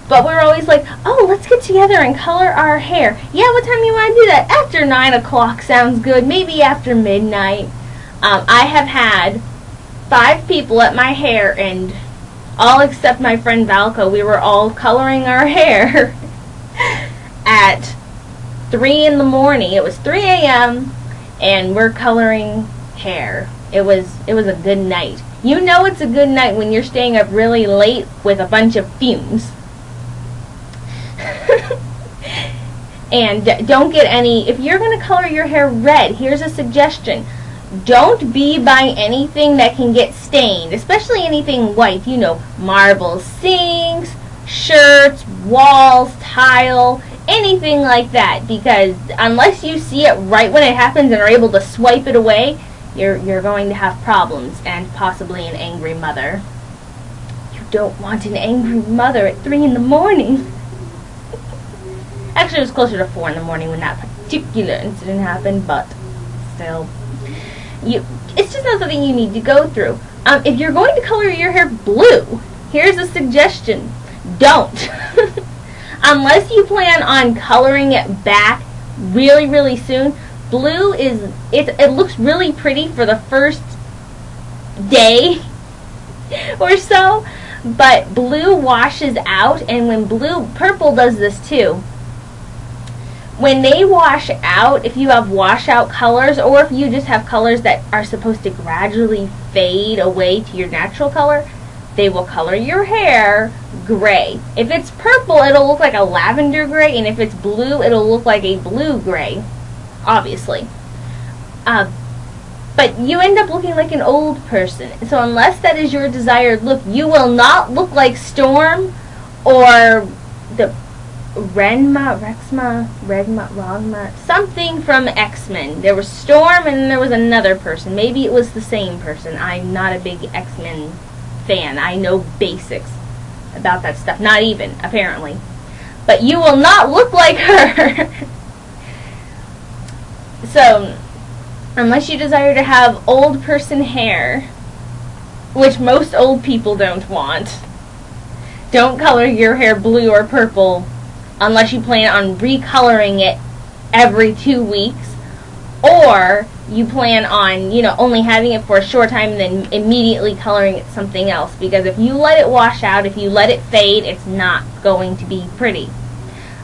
But we're always like, oh, let's get together and color our hair. Yeah, what time do you want to do that? After 9 o'clock sounds good. Maybe after midnight. I have had 5 people at my hair, and all except my friend Valco, we were all coloring our hair at 3 in the morning. It was 3 a.m. and we're coloring hair. It was a good night. You know it's a good night when you're staying up really late with a bunch of fumes. And don't get any, if you're going to color your hair red, here's a suggestion. Don't be buying anything that can get stained, especially anything white. You know, marbles, sinks, shirts, walls, tile, anything like that. Because unless you see it right when it happens and are able to swipe it away, you're going to have problems and possibly an angry mother. You don't want an angry mother at 3 in the morning. Actually, it was closer to 4 in the morning when that particular incident happened, but still. It's just not something you need to go through. If you're going to color your hair blue, here's a suggestion. Don't. Unless you plan on coloring it back really, really soon, blue it looks really pretty for the first day or so, but blue washes out, and when purple does this too. When they wash out, if you have washout colors, or if you just have colors that are supposed to gradually fade away to your natural color, they will color your hair gray. If it's purple, it'll look like a lavender gray, and if it's blue, it'll look like a blue gray, obviously. But you end up looking like an old person. So unless that is your desired look, you will not look like Storm or the Rogma, something from X-Men. There was Storm and there was another person. Maybe it was the same person. I'm not a big X-Men fan. I know basics about that stuff. Not even, apparently. But you will not look like her. So, unless you desire to have old person hair, which most old people don't want, don't color your hair blue or purple unless you plan on recoloring it every 2 weeks, or you plan on, only having it for a short time and then immediately coloring it something else. Because if you let it wash out, if you let it fade, it's not going to be pretty.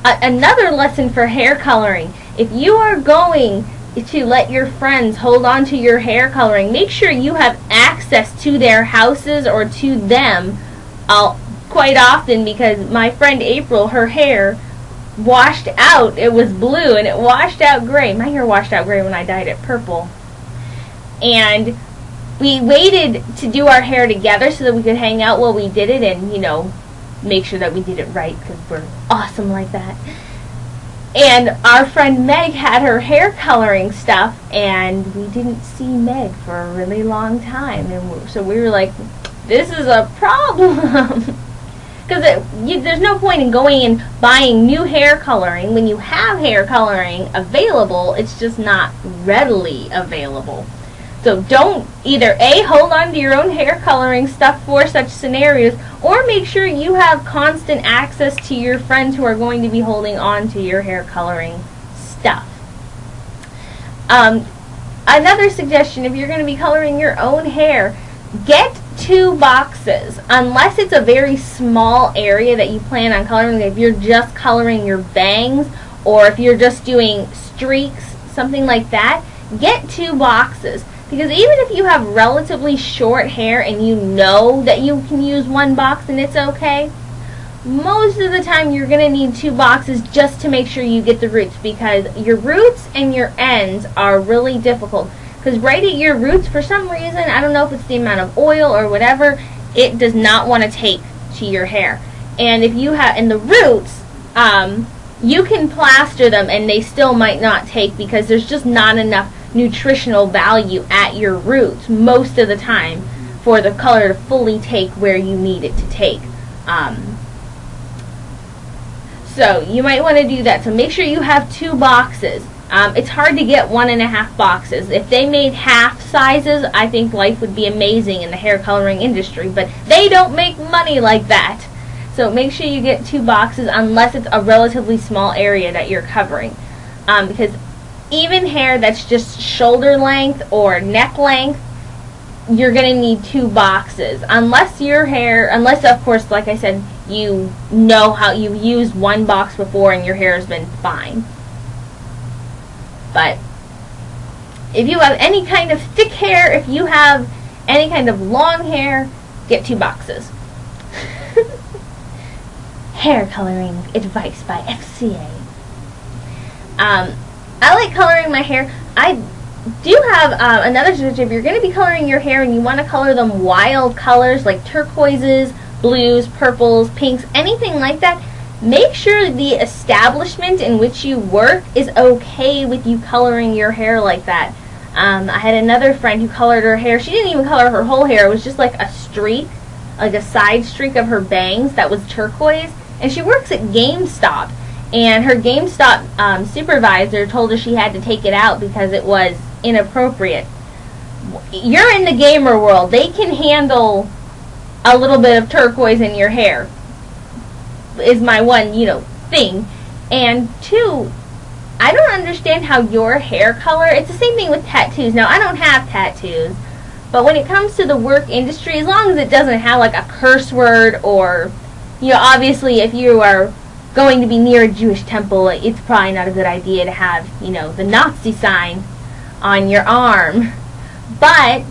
Another lesson for hair coloring: if you are going to let your friends hold on to your hair coloring, make sure you have access to their houses or to them quite often, because my friend April, her hair washed out. It was blue and it washed out gray. My hair washed out gray when I dyed it purple. And we waited to do our hair together so that we could hang out while we did it and, make sure that we did it right, because we're awesome like that. And our friend Meg had her hair coloring stuff, and we didn't see Meg for a really long time. And so we were like, this is a problem. Because there's no point in going and buying new hair coloring when you have hair coloring available. It's just not readily available. So don't either A, hold on to your own hair coloring stuff for such scenarios, or make sure you have constant access to your friends who are going to be holding on to your hair coloring stuff. Another suggestion, if you're going to be coloring your own hair, get 2 boxes. Unless it's a very small area that you plan on coloring, if you're just coloring your bangs, or if you're just doing streaks, something like that, get 2 boxes. Because even if you have relatively short hair and you know that you can use 1 box and it's okay, most of the time you're going to need 2 boxes just to make sure you get the roots, because your roots and your ends are really difficult. Because right at your roots, for some reason, I don't know if it's the amount of oil or whatever, it does not want to take to your hair. And if you have, in the roots, you can plaster them and they still might not take, because there's just not enough nutritional value at your roots most of the time for the color to fully take where you need it to take. So you might want to do that. So make sure you have 2 boxes. It's hard to get 1.5 boxes. If they made half sizes, I think life would be amazing in the hair coloring industry, but they don't make money like that. So make sure you get 2 boxes unless it's a relatively small area that you're covering. Because even hair that's just shoulder length or neck length, you're going to need 2 boxes. Unless of course, like I said, you know how you've used 1 box before and your hair has been fine. But if you have any kind of thick hair, if you have any kind of long hair, get 2 boxes. Hair coloring advice by FCA. I like coloring my hair. I do have another suggestion. If you're going to be coloring your hair and you want to color them wild colors like turquoises, blues, purples, pinks, anything like that, make sure the establishment in which you work is okay with you coloring your hair like that. I had another friend who colored her hair. She didn't even color her whole hair. It was just like a streak, like a side streak of her bangs that was turquoise. And she works at GameStop. And her GameStop supervisor told her she had to take it out because it was inappropriate. You're in the gamer world. They can handle a little bit of turquoise in your hair, is my one, thing. And 2, I don't understand how your hair color, it's the same thing with tattoos. Now, I don't have tattoos, but when it comes to the work industry, as long as it doesn't have like a curse word or, obviously if you are going to be near a Jewish temple, it's probably not a good idea to have, the Nazi sign on your arm. But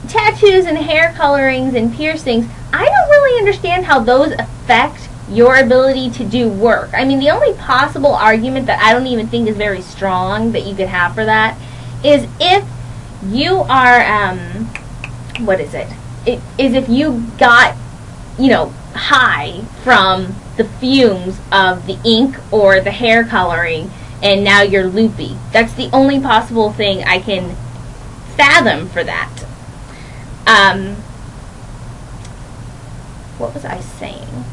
tattoos and hair colorings and piercings, I don't really understand how those affect your ability to do work. I mean, the only possible argument that I don't even think is very strong that you could have for that is if you are, if you got, high from the fumes of the ink or the hair coloring and now you're loopy. That's the only possible thing I can fathom for that. What was I saying?